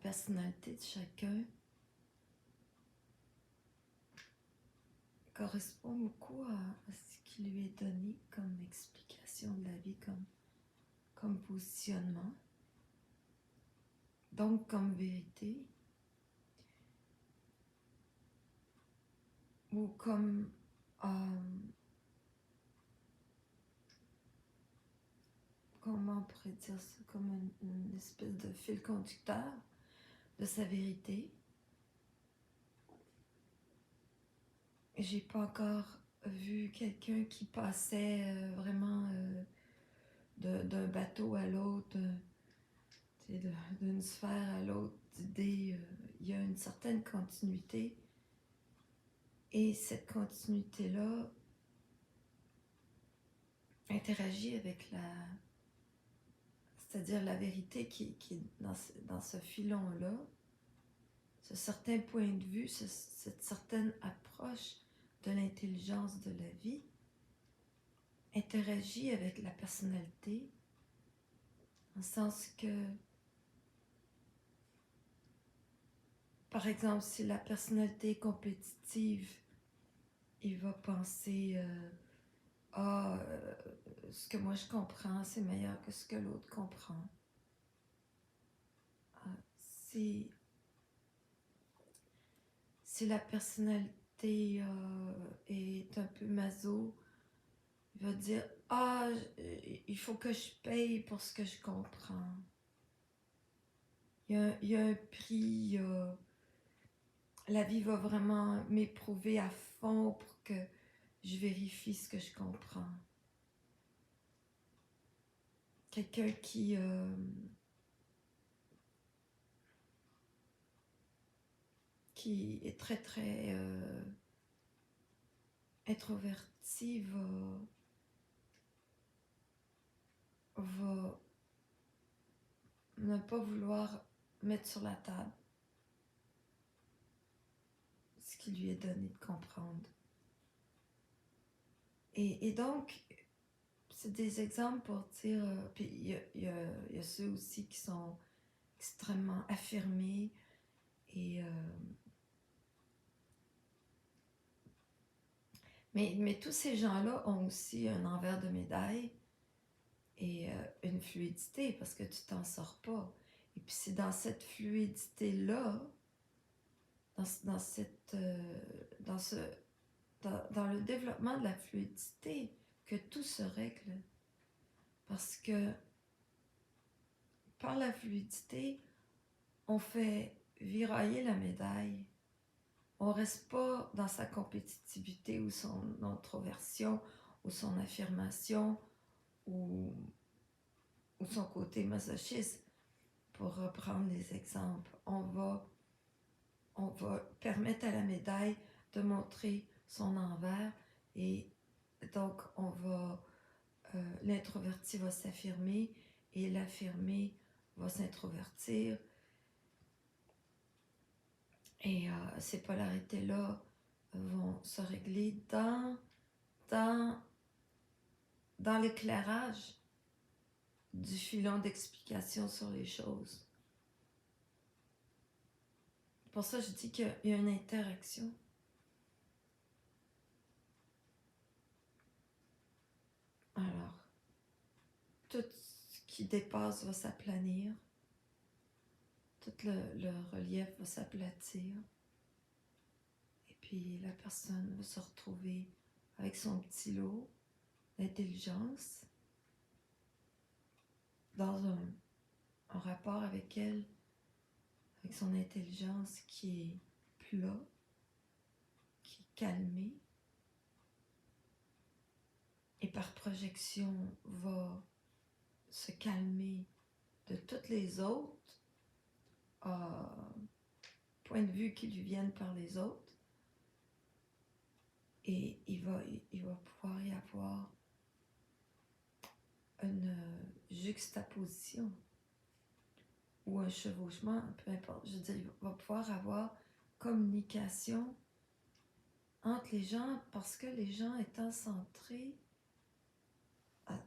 personnalité de chacun correspond beaucoup à ce qui lui est donné comme explication de la vie, comme positionnement, donc comme vérité, ou comme comment on pourrait dire ça, comme une espèce de fil conducteur de sa vérité. J'ai pas encore vu quelqu'un qui passait vraiment d'un bateau à l'autre, d'une sphère à l'autre d'idées. Il y a une certaine continuité. Et cette continuité-là interagit avec c'est-à-dire la vérité qui est dans ce filon-là, ce certain point de vue, cette certaine approche de l'intelligence de la vie, interagit avec la personnalité, dans le sens que, par exemple, si la personnalité est compétitive, il va penser ce que moi je comprends, c'est meilleur que ce que l'autre comprend. Si la personnalité est un peu maso, il va dire il faut que je paye pour ce que je comprends. Il y a un prix, la vie va vraiment m'éprouver à fond pour que je vérifie ce que je comprends. Quelqu'un qui est très très introverti va ne pas vouloir mettre sur la table ce qui lui est donné de comprendre. Et donc, c'est des exemples pour dire, puis il y a ceux aussi qui sont extrêmement affirmés et mais tous ces gens-là ont aussi un envers de médaille et une fluidité parce que tu t'en sors pas. Et puis c'est dans cette fluidité-là, dans le développement de la fluidité que tout se règle. Parce que par la fluidité, on fait virailler la médaille. On reste pas dans sa compétitivité ou son introversion ou son affirmation ou son côté masochiste, pour reprendre les exemples. On va permettre à la médaille de montrer son envers et donc l'introverti va s'affirmer et l'affirmé va s'introvertir. Et ces polarités-là vont se régler dans l'éclairage du filon d'explication sur les choses. Pour ça, je dis qu'il y a une interaction. Alors, tout ce qui dépasse va s'aplanir. Tout le relief va s'aplatir. Et puis, la personne va se retrouver avec son petit lot d'intelligence dans un rapport avec elle, avec son intelligence qui est plat, qui est calmé, et par projection va se calmer de toutes les autres points de vue qui lui viennent par les autres, et il va pouvoir y avoir une juxtaposition ou un chevauchement, peu importe, je veux dire, il va pouvoir avoir communication entre les gens, parce que les gens étant centrés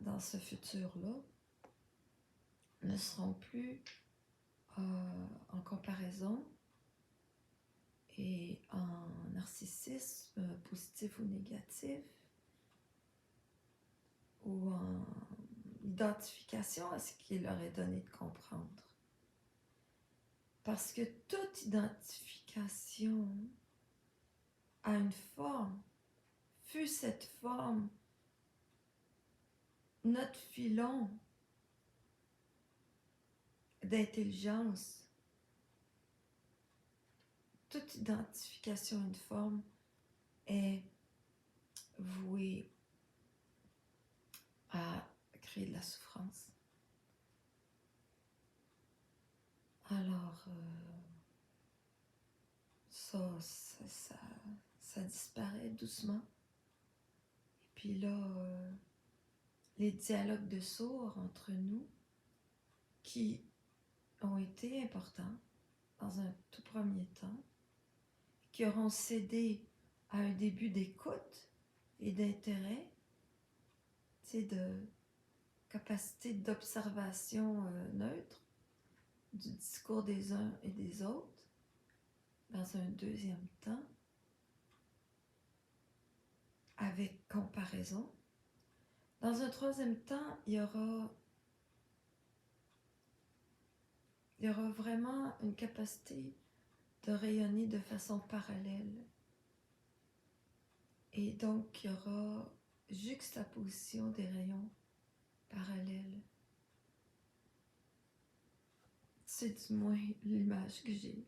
dans ce futur-là ne seront plus en comparaison et en narcissisme positif ou négatif, ou en identification à ce qu'il leur est donné de comprendre. Parce que toute identification a une forme, fut cette forme notre filon d'intelligence. Toute identification à une forme est vouée à créer de la souffrance. Alors, ça disparaît doucement. Et puis là, les dialogues de sourds entre nous, qui ont été importants dans un tout premier temps, qui auront cédé à un début d'écoute et d'intérêt, de capacité d'observation neutre du discours des uns et des autres, dans un deuxième temps, avec comparaison. Dans un troisième temps, il y aura vraiment une capacité de rayonner de façon parallèle. Et donc, il y aura juxtaposition des rayons parallèles. C'est du moins l'image que j'ai.